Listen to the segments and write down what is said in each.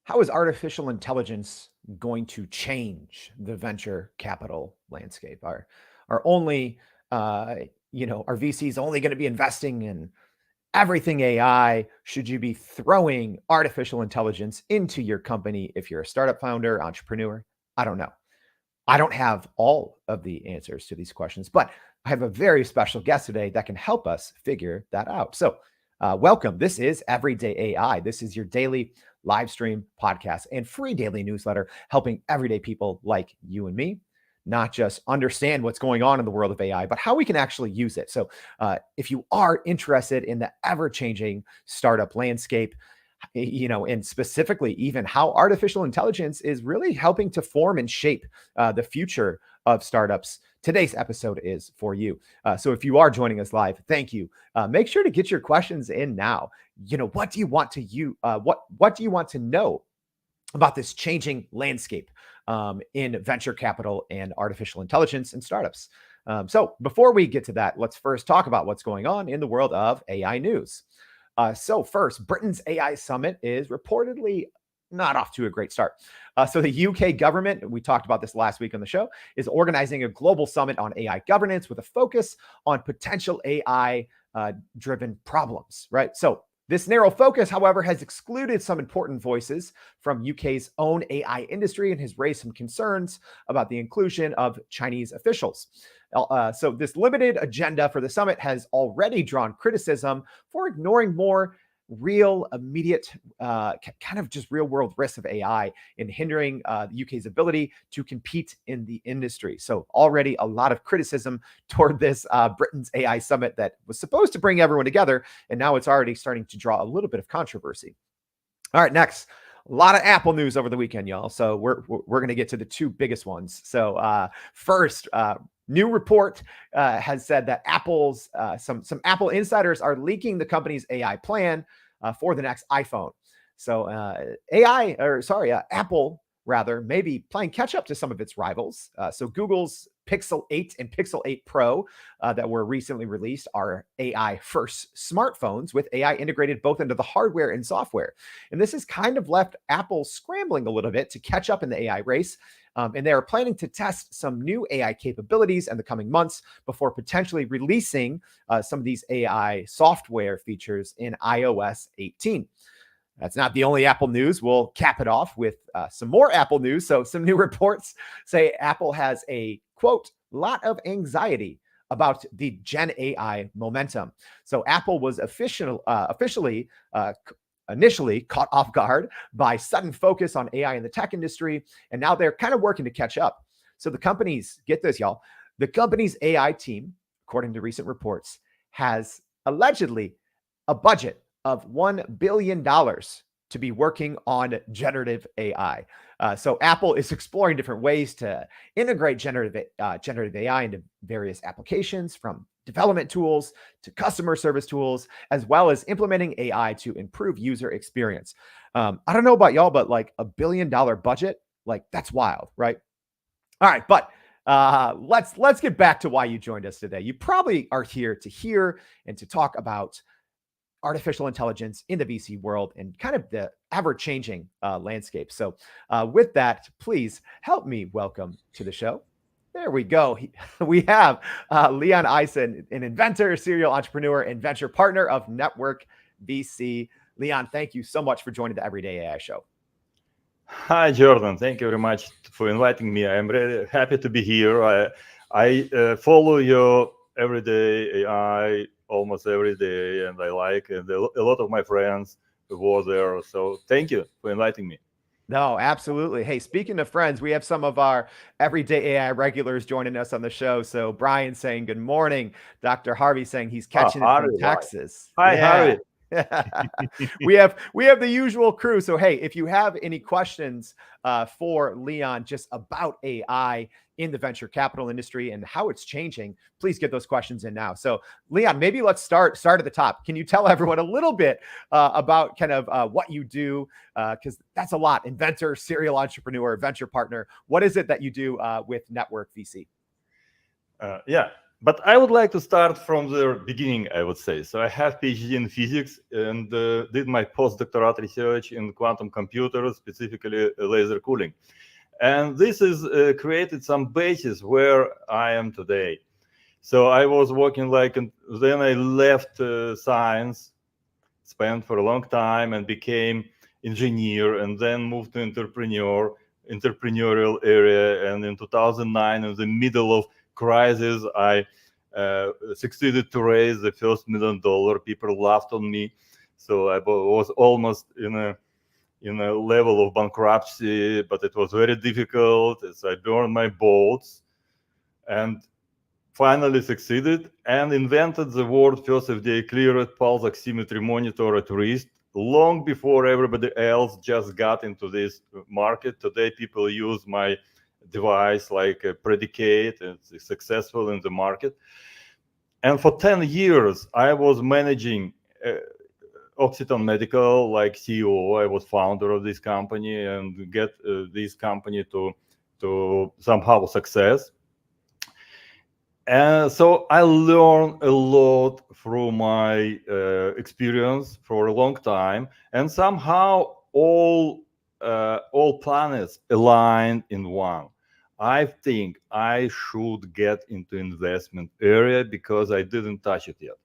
How is artificial intelligence going to change the venture capital landscape? Are only are VCs only going to be investing in everything AI? Should you be throwing artificial intelligence into your company if you're a startup founder, entrepreneur? I don't know. I don't have all of the answers to these questions, but I have a very special guest today that can help us figure that out. So, welcome. This is Everyday AI. This is your daily live stream podcast and free daily newsletter helping everyday people like you and me not just understand what's going on in the world of AI, but how we can actually use it. So, if you are interested in the ever changing startup landscape, and specifically even how artificial intelligence is really helping to form and shape the future of startups. Today's episode is for you. So if you are joining us live, thank you. Make sure to get your questions in now. What do you want to what do you want to know about this changing landscape in venture capital and artificial intelligence and startups? So before we get to that, let's first talk about what's going on in the world of AI news. So first, Britain's AI summit is reportedly not off to a great start. So the UK government, we talked about this last week on the show, is organizing a global summit on AI governance with a focus on potential AI driven problems, right? So this narrow focus, however, has excluded some important voices from UK's own AI industry and has raised some concerns about the inclusion of Chinese officials. So this limited agenda for the summit has already drawn criticism for ignoring more real, immediate, kind of just real world risks of AI and hindering the UK's ability to compete in the industry. So already a lot of criticism toward this Britain's AI summit that was supposed to bring everyone together. And now it's already starting to draw a little bit of controversy. All right, next. A lot of Apple news over the weekend, y'all. So we're going to get to the two biggest ones. So first, new report has said that Apple's some Apple insiders are leaking the company's AI plan for the next iPhone. So Apple rather maybe playing catch up to some of its rivals. So Google's Pixel 8 and Pixel 8 Pro that were recently released are AI first smartphones with AI integrated both into the hardware and software. And this has kind of left Apple scrambling a little bit to catch up in the AI race. And they are planning to test some new AI capabilities in the coming months before potentially releasing some of these AI software features in iOS 18. That's not the only Apple news. We'll cap it off with some more Apple news. So some new reports say Apple has a, quote, lot of anxiety about the Gen AI momentum. So Apple was officially initially caught off guard by sudden focus on AI in the tech industry, and now they're kind of working to catch up. So the company's, get this, y'all, the company's AI team, according to recent reports, has allegedly a budget of $1 billion to be working on generative AI. So Apple is exploring different ways to integrate generative AI into various applications, from development tools to customer service tools, as well as implementing AI to improve user experience. I don't know about y'all, but like $1 billion budget, like that's wild, right? All right, but let's get back to why you joined us today. You probably are here to hear and to talk about artificial intelligence in the VC world and kind of the ever-changing landscape. So with that, please help me welcome to the show. There we go. We have Leon Eisen, an inventor, serial entrepreneur, and venture partner of Network VC. Leon, thank you so much for joining the Everyday AI Show. Hi, Jordan. Thank you very much for inviting me. I'm really happy to be here. I follow your Everyday AI almost every day, and I like it. A lot of my friends were there. So thank you for inviting me. No, absolutely. Hey, speaking of friends, we have some of our Everyday AI regulars joining us on the show. So Brian saying good morning. Dr. Harvey saying he's catching it from Texas. Hi, Harvey. we have the usual crew. So hey, if you have any questions for Leon just about AI in the venture capital industry and how it's changing, please get those questions in now. So Leon, maybe let's start at the top. Can you tell everyone a little bit about kind of what you do? Because that's a lot. Inventor, serial entrepreneur, venture partner. What is it that you do with Network VC? Yeah. But I would like to start from the beginning, I would say. So I have PhD in physics and did my postdoctoral research in quantum computers, specifically laser cooling. And this is created some basis where I am today. So I was working then I left science, spent for a long time and became engineer, and then moved to entrepreneurial area. And in 2009, in the middle of crisis, I succeeded to raise the first $1 million. People laughed on me, so I was almost in a level of bankruptcy, but it was very difficult as I burned my boats and finally succeeded and invented the world first FDA cleared pulse oximetry monitor at wrist long before everybody else just got into this market. Today, people use my device like a predicate. It's successful in the market. And for 10 years, I was managing Occitan Medical, like CEO. I was founder of this company and get this company to somehow success. And so I learned a lot through my experience for a long time, and somehow all planets aligned in one. I think I should get into investment area because I didn't touch it yet.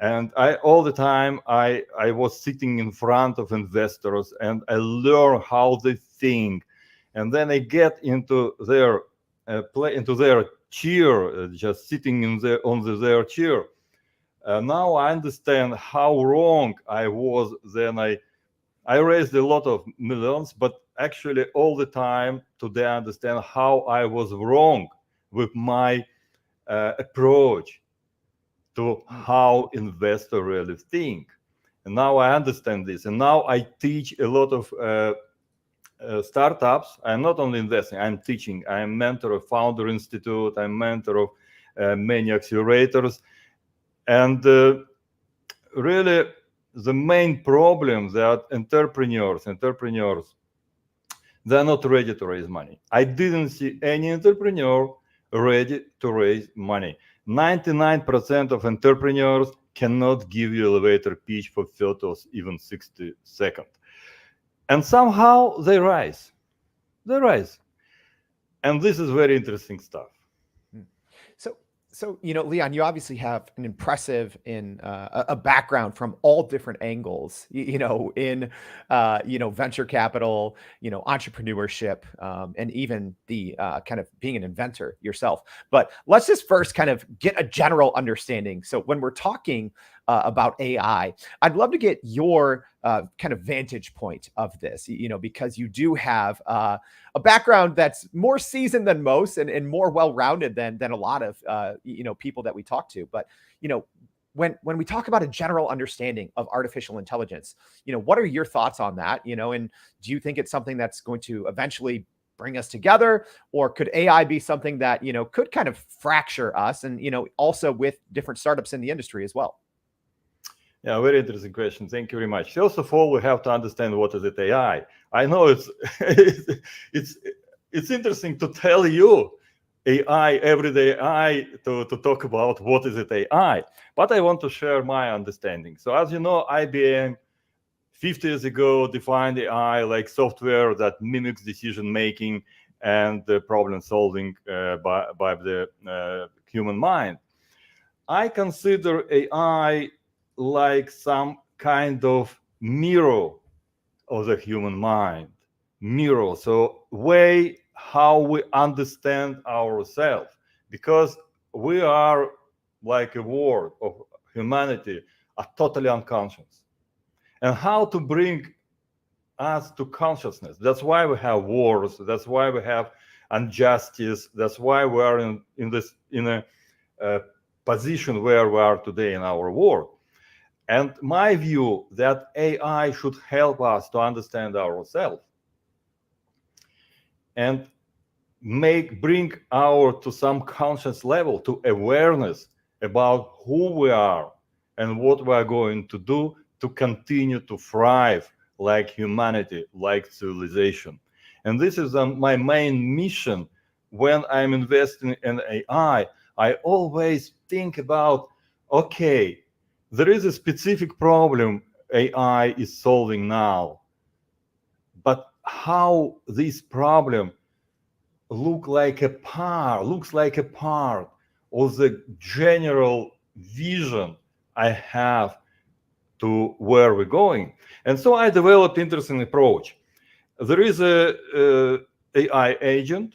And all the time I was sitting in front of investors and I learn how they think, and then I get into their chair, just sitting on their chair. Now I understand how wrong I was. Then I raised a lot of millions, but actually all the time today I understand how I was wrong with my approach to how investors really think. And now I understand this. And now I teach a lot of startups. I'm not only investing, I'm teaching. I'm mentor of Founder Institute. I'm mentor of many accelerators. And really, the main problem that entrepreneurs, they're not ready to raise money. I didn't see any entrepreneur ready to raise money. 99% of entrepreneurs cannot give you elevator pitch for 30 or even 60 seconds. And somehow they rise. And this is very interesting stuff. So, Leon, you obviously have an impressive a background from all different angles, in venture capital, entrepreneurship, and even the kind of being an inventor yourself. But let's just first kind of get a general understanding. So when we're talking about AI, I'd love to get your kind of vantage point of this, because you do have a background that's more seasoned than most and more well-rounded than a lot of people that we talk to. But when we talk about a general understanding of artificial intelligence, what are your thoughts on that? And do you think it's something that's going to eventually bring us together, or could AI be something that could kind of fracture us, and also with different startups in the industry as well? Yeah, very interesting question. Thank you very much. First of all, we have to understand what is it AI. I know it's interesting to tell you AI, everyday AI, to talk about what is it AI. But I want to share my understanding. So as you know, IBM 50 years ago defined AI like software that mimics decision making and problem solving by the human mind. I consider AI like some kind of mirror of the human mind. Mirror, so way how we understand ourselves, because we are like a world of humanity are totally unconscious. And how to bring us to consciousness? That's why we have wars. That's why we have injustice. That's why we are in a position where we are today in our world. And my view that AI should help us to understand ourselves and bring to some conscious level, to awareness about who we are and what we are going to do to continue to thrive like humanity, like civilization. And this is my main mission when I'm investing in AI. I always think about, okay, there is a specific problem AI is solving now, but how this problem looks like a part of the general vision I have to where we're going. And so I developed interesting approach. There is a AI agent,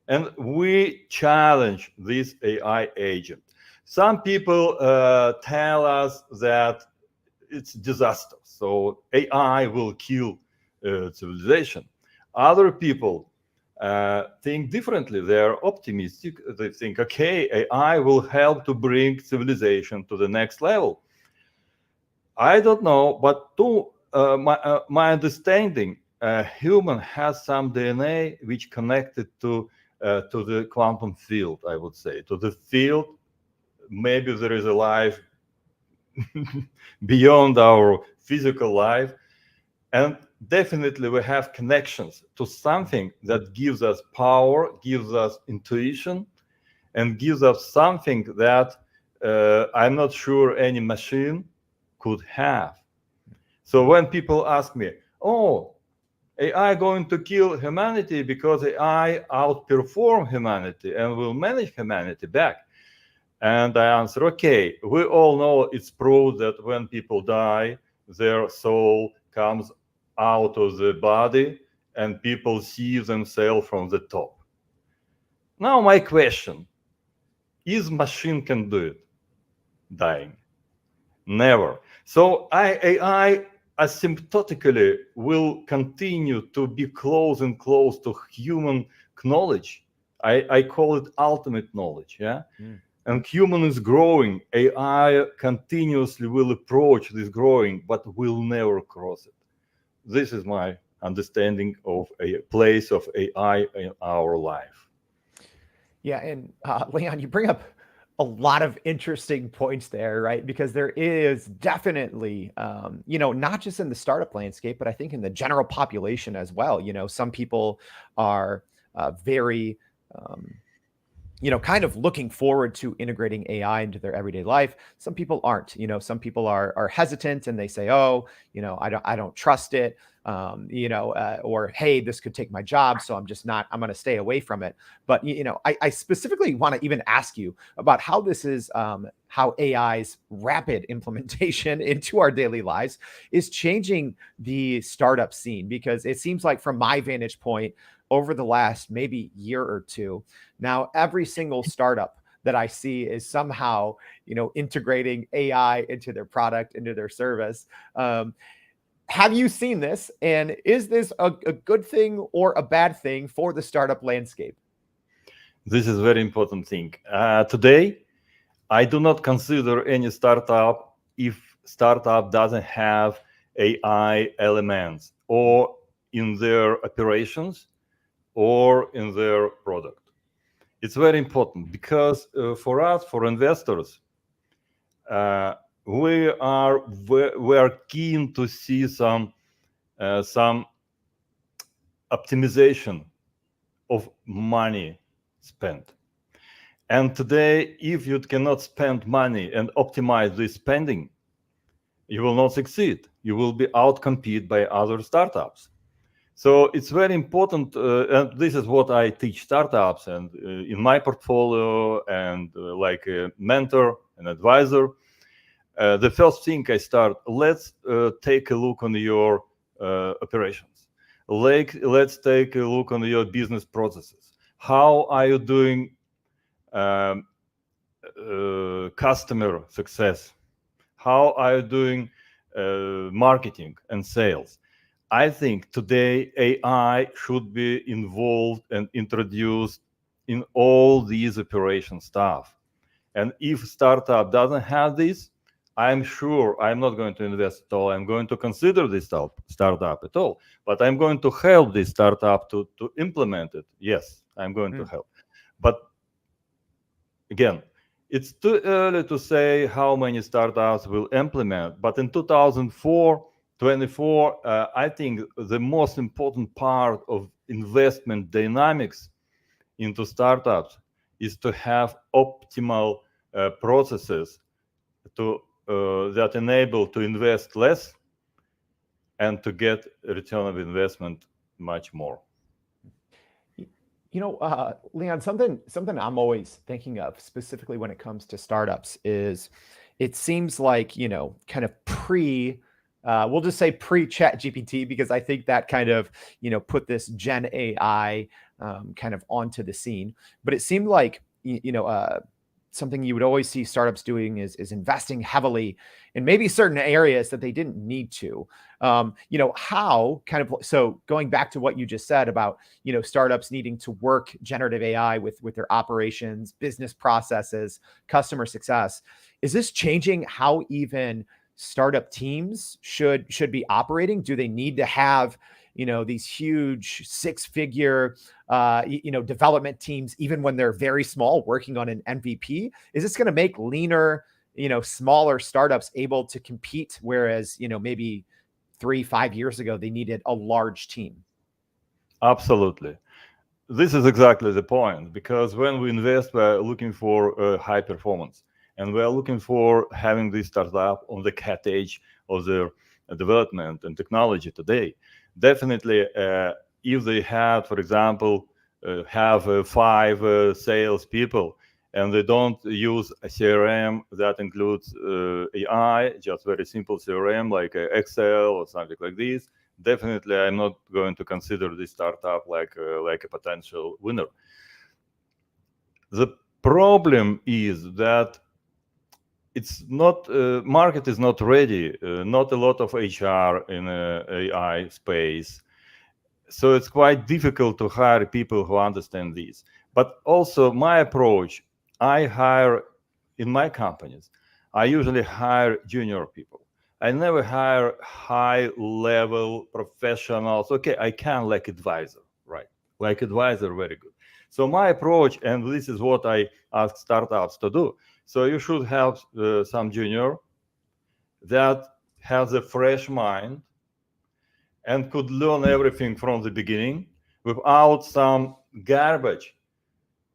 and we challenge this AI agent. Some people tell us that it's disaster, so AI will kill civilization. Other people think differently. They're optimistic. They think, okay, AI will help to bring civilization to the next level. I don't know, but to my understanding, human has some DNA which connected to the quantum field. I would say to the field. Maybe there is a life beyond our physical life, and definitely we have connections to something that gives us power, gives us intuition, and gives us something that I'm not sure any machine could have. So when people ask me, oh, AI going to kill humanity because AI outperform humanity and will manage humanity back. And I answer, okay, we all know it's proved that when people die, their soul comes out of the body and people see themselves from the top. Now my question, is machine can do it? Dying? Never. So AI asymptotically will continue to be close and close to human knowledge. I call it ultimate knowledge, yeah? And human is growing. AI continuously will approach this growing, but will never cross it. This is my understanding of a place of AI in our life. Yeah, and Leon, you bring up a lot of interesting points there, right? Because there is definitely, not just in the startup landscape, but I think in the general population as well. Some people are very kind of looking forward to integrating AI into their everyday life. Some people aren't. Some people are hesitant and they say, "Oh, I don't trust it." Or hey, this could take my job, so I'm just not. I'm going to stay away from it. But I specifically want to even ask you about how this is. How AI's rapid implementation into our daily lives is changing the startup scene, because it seems like from my vantage point over the last maybe year or two, now every single startup that I see is somehow, integrating AI into their product, into their service. Have you seen this? And is this a good thing or a bad thing for the startup landscape? This is a very important thing. Today, I do not consider any startup if startup doesn't have AI elements or in their operations or in their product. It's very important because for us, for investors, we are keen to see some optimization of money spent. And today, if you cannot spend money and optimize this spending, you will not succeed. You will be outcompeted by other startups. So it's very important, and this is what I teach startups and in my portfolio and like a mentor and advisor. The first thing I start, let's take a look on your operations. Let's take a look on your business processes. How are you doing customer success? How are you doing marketing and sales? I think today AI should be involved and introduced in all these operation stuff. And if startup doesn't have this, I'm sure I'm not going to invest at all. I'm going to consider this startup at all. But I'm going to help this startup to implement it. Yes, I'm going to help. But again, it's too early to say how many startups will implement. But in 2024, I think the most important part of investment dynamics into startups is to have optimal processes that enable to invest less and to get a return of investment much more. Leon, something I'm always thinking of, specifically when it comes to startups, is it seems like, kind of we'll just say pre-Chat GPT, because I think that kind of, put this Gen AI kind of onto the scene. But it seemed like, something you would always see startups doing is investing heavily in maybe certain areas that they didn't need to. How kind of, so going back to what you just said about, startups needing to work generative AI with their operations, business processes, customer success, is this changing how even startup teams should be operating? Do they need to have, these huge 6-figure, development teams, even when they're very small, working on an MVP? Is this going to make leaner, smaller startups able to compete? Whereas, maybe 3-5 years ago, they needed a large team. Absolutely. This is exactly the point, because when we invest, we're looking for high performance, and we're looking for having this startup on the cut edge of their development and technology today. Definitely, if they had, for example, have 5 sales people, and they don't use a CRM that includes AI, just very simple CRM like Excel or something like this, definitely I'm not going to consider this startup like a potential winner. The problem is that it's not market is not ready. Not a lot of HR in AI space, so it's quite difficult to hire people who understand this. But also my approach, I hire in my companies, I usually hire junior people. I never hire high-level professionals. Okay, I can like advisor, right? Like advisor, very good. So my approach, and this is what I ask startups to do. So you should have some junior that has a fresh mind and could learn everything from the beginning without some garbage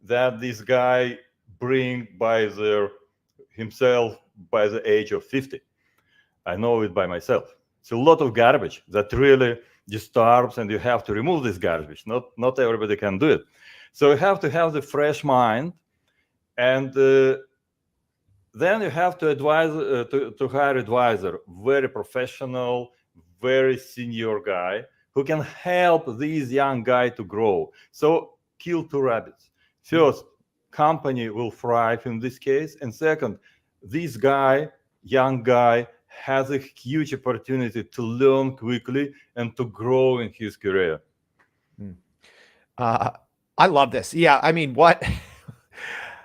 that this guy bring by himself by the age of 50. I know it by myself. It's a lot of garbage that really disturbs, and you have to remove this garbage. Not everybody can do it. So you have to have the fresh mind, and then you have to advise to hire advisor, very professional, very senior guy who can help this young guy to grow. So kill 2 rabbits. First, company will thrive in this case, and second, this guy, young guy, has a huge opportunity to learn quickly and to grow in his career. I love this. Yeah, I mean, what?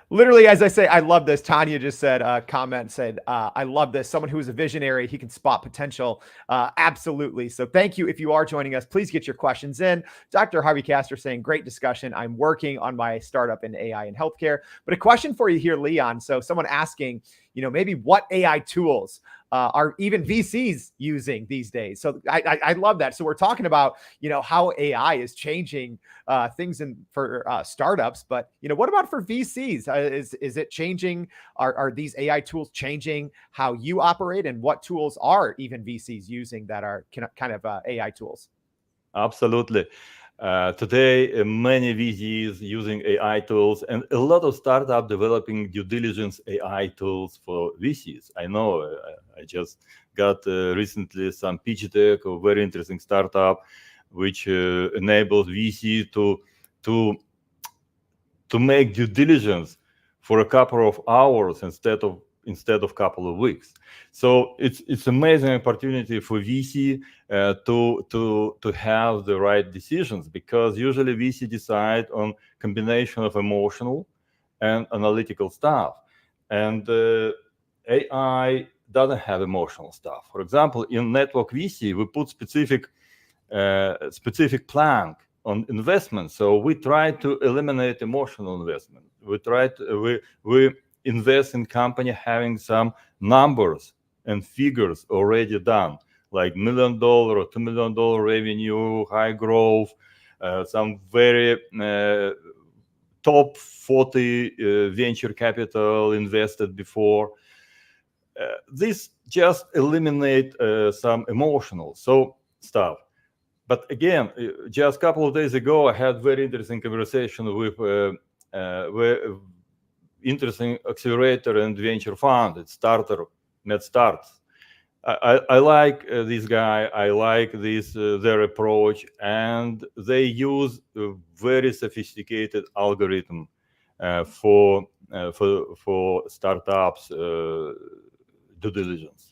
Literally, as I say, I love this. Tanya just said, I love this. Someone who is a visionary, he can spot potential. Absolutely. So thank you. If you are joining us, please get your questions in. Dr. Harvey Castor saying, great discussion. I'm working on my startup in AI and healthcare. But a question for you here, Leon. So someone asking, maybe what AI tools are even VCs using these days? So I love that. So we're talking about, how AI is changing things for startups, but what about for VCs? Is it changing? Are these AI tools changing how you operate, and what tools are even VCs using that are kind of AI tools? Absolutely. Today, many VCs using AI tools, and a lot of startups developing due diligence AI tools for VCs. I know I just got recently some pitch deck of very interesting startup, which enables VC to make due diligence for a couple of hours instead of couple of weeks. So it's amazing opportunity for VC to have the right decisions, because usually VC decide on combination of emotional and analytical stuff, and AI doesn't have emotional stuff. For example, in network VC, we put specific plan on investment. So we try to eliminate emotional investment. We invest in company having some numbers and figures already done, like $1 million or $2 million revenue, high growth, some very top 40 venture capital invested before. This just eliminate some emotional stuff. But again, just a couple of days ago, I had very interesting conversation with interesting accelerator and venture fund. It's MedStart. I like this guy. I like their approach, and they use a very sophisticated algorithm for startups due diligence.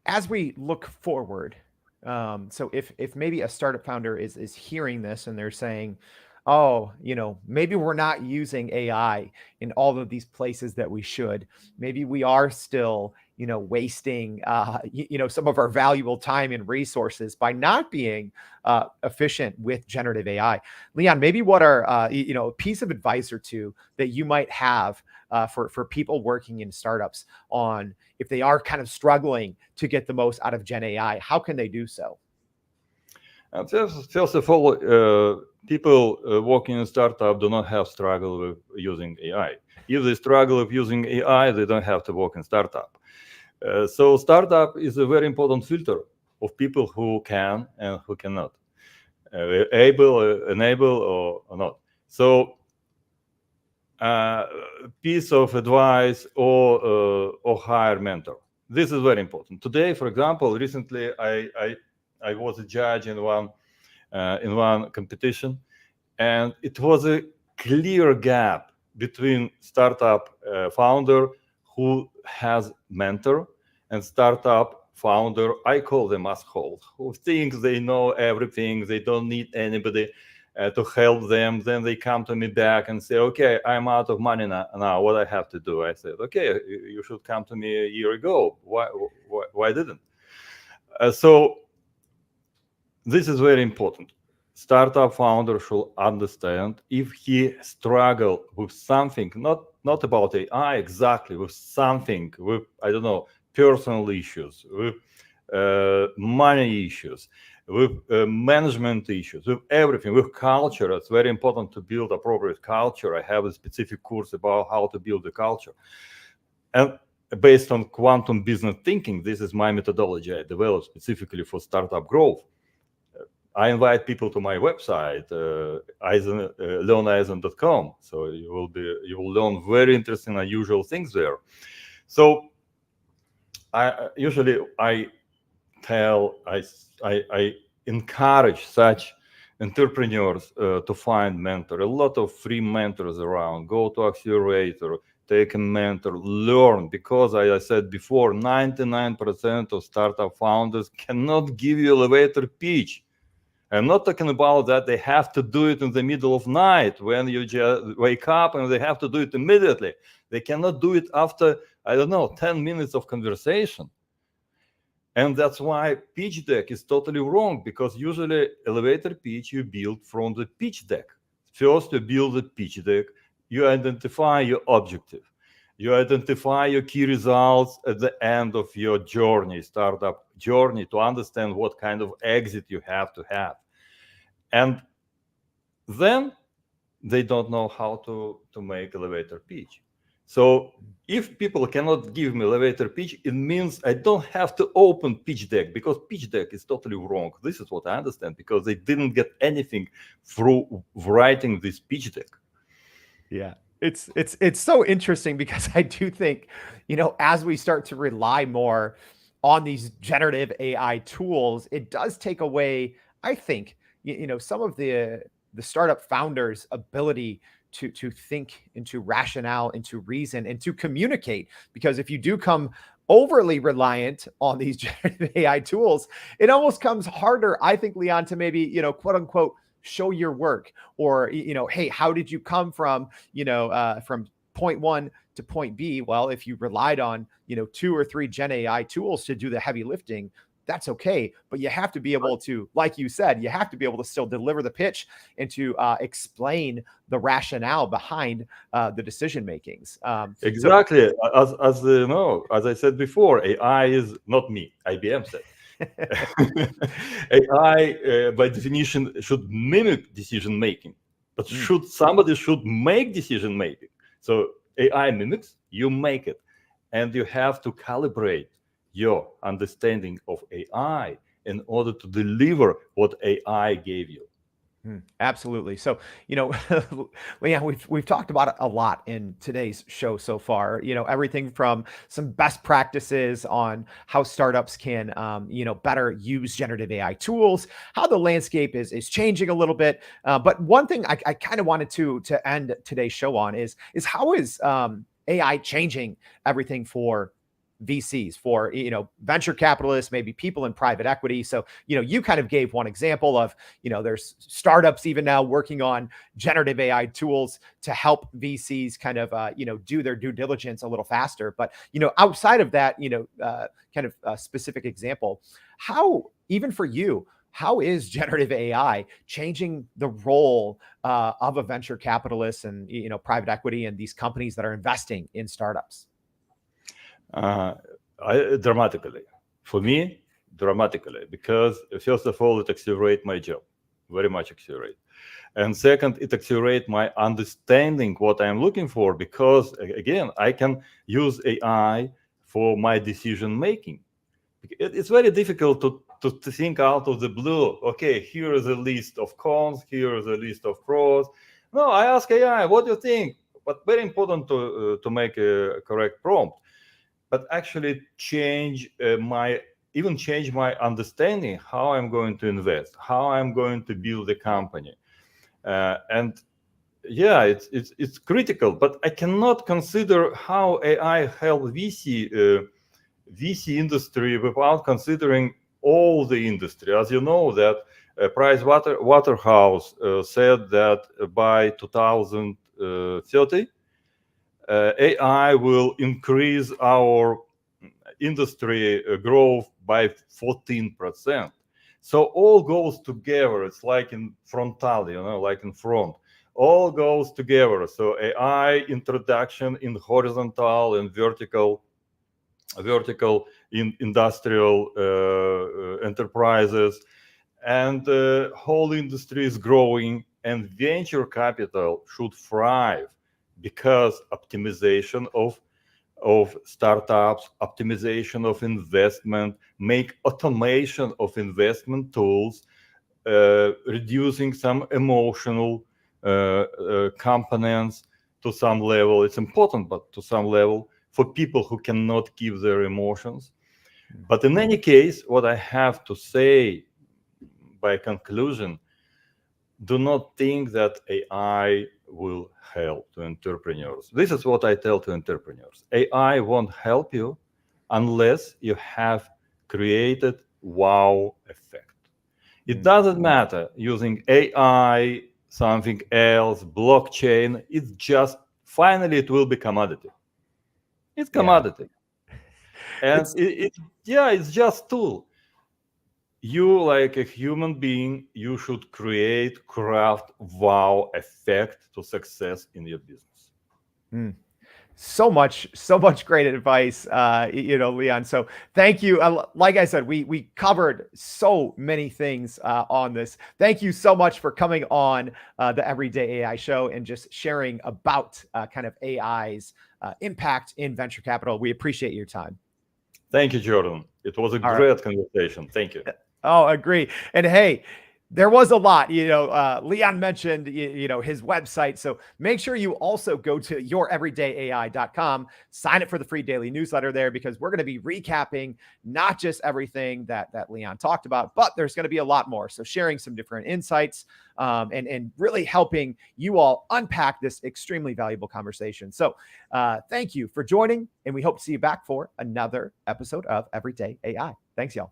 As we look forward, so if maybe a startup founder is hearing this and they're saying, oh, maybe we're not using AI in all of these places that we should. Maybe we are still, wasting, some of our valuable time and resources by not being efficient with generative AI. Leon, maybe what are, a piece of advice or two that you might have for people working in startups on if they are kind of struggling to get the most out of Gen AI, how can they do so? First of all, people working in startup do not have struggle with using AI. If they struggle with using AI, they don't have to work in startup. So startup is a very important filter of people who can and who cannot, enable or not. So piece of advice or hire mentor. This is very important. Today, for example, recently I was a judge in one competition, and it was a clear gap between startup founder who has mentor and startup founder, I call them asshole, who think they know everything, they don't need anybody to help them. Then they come to me back and say, okay, I'm out of money now, what I have to do? I said, okay, you should come to me a year ago. Why didn't? So this is very important. Startup founder should understand if he struggle with something, not about AI exactly, with something, with, I don't know, personal issues, with money issues, with management issues, with everything, with culture. It's very important to build appropriate culture. I have a specific course about how to build a culture. And based on quantum business thinking, this is my methodology I developed specifically for startup growth. I invite people to my website, Eisen, learneisen.com. So you will learn very interesting, unusual things there. So I encourage such entrepreneurs to find mentor. A lot of free mentors around. Go to accelerator, take a mentor, learn. Because as I said before, 99% of startup founders cannot give you elevator pitch. I'm not talking about that they have to do it in the middle of night when you just wake up, and they have to do it immediately. They cannot do it after, 10 minutes of conversation. And that's why pitch deck is totally wrong, because usually elevator pitch you build from the pitch deck. First you build the pitch deck, you identify your objective, you identify your key results at the end of your journey, startup journey, to understand what kind of exit you have to have. And then they don't know how to make elevator pitch. So if people cannot give me elevator pitch, it means I don't have to open pitch deck, because pitch deck is totally wrong. This is what I understand, because they didn't get anything through writing this pitch deck. Yeah. It's so interesting, because I do think, as we start to rely more on these generative AI tools, it does take away, I think, some of the startup founders' ability to think, into rationale, into reason, and to communicate. Because if you do come overly reliant on these generative AI tools, it almost comes harder, I think, Leon, to maybe, quote unquote, show your work, or, hey, how did you come from, from point one to point B? Well, if you relied on, 2 or 3 Gen AI tools to do the heavy lifting, that's okay. But you have to be able to, like you said, you have to be able to still deliver the pitch and to explain the rationale behind the decision makings. Exactly. As I said before, AI is not me. IBM said. AI, by definition, should mimic decision making. but somebody should make decision making. So AI mimics, you make it, and you have to calibrate your understanding of AI in order to deliver what AI gave you. Absolutely. So, Leon, we've talked about it a lot in today's show so far. Everything from some best practices on how startups can, better use generative AI tools, how the landscape is changing a little bit. But one thing I kind of wanted to end today's show on is how is AI changing everything for VCs, for venture capitalists, maybe people in private equity. So you kind of gave one example of there's startups even now working on generative AI tools to help VCs kind of do their due diligence a little faster. But outside of that, kind of a specific example, how, even for you, how is generative AI changing the role of a venture capitalist and private equity and these companies that are investing in startups? Dramatically. For me, dramatically, because first of all, it accelerates my job, very much accelerate. And second, it accelerates my understanding what I'm looking for, because again, I can use AI for my decision making. It's very difficult to think out of the blue. Okay, here is a list of cons, here is a list of pros. No, I ask AI, what do you think? But very important to make a correct prompt. But actually change my understanding how I'm going to invest, how I'm going to build a company, and yeah, it's critical. But I cannot consider how AI help VC industry without considering all the industry. As you know, that Price Waterhouse said that by 2030. AI will increase our industry growth by 14%. So all goes together. It's like in frontal, like in front. All goes together. So AI introduction in horizontal and vertical in industrial enterprises, and the whole industry is growing, and venture capital should thrive because optimization of startups, optimization of investment, make automation of investment tools, reducing some emotional components to some level. It's important, but to some level, for people who cannot keep their emotions. But in any case, what I have to say by conclusion, do not think that AI will help to entrepreneurs. This is what I tell to entrepreneurs. AI won't help you unless you have created wow effect. It doesn't matter using AI, something else, blockchain. It's just, finally, it will be commodity. It's commodity. And it's just tool. You, like a human being, you should craft wow effect to success in your business. So much great advice, Leon. So thank you. Like I said, we covered so many things on this. Thank you so much for coming on the Everyday AI Show and just sharing about kind of AI's impact in venture capital. We appreciate your time. Thank you, Jordan. It was a great conversation. Thank you. Oh, agree. And hey, there was a lot, Leon mentioned, his website. So make sure you also go to youreverydayai.com, sign up for the free daily newsletter there, because we're going to be recapping not just everything that Leon talked about, but there's going to be a lot more. So sharing some different insights and really helping you all unpack this extremely valuable conversation. So thank you for joining, and we hope to see you back for another episode of Everyday AI. Thanks, y'all.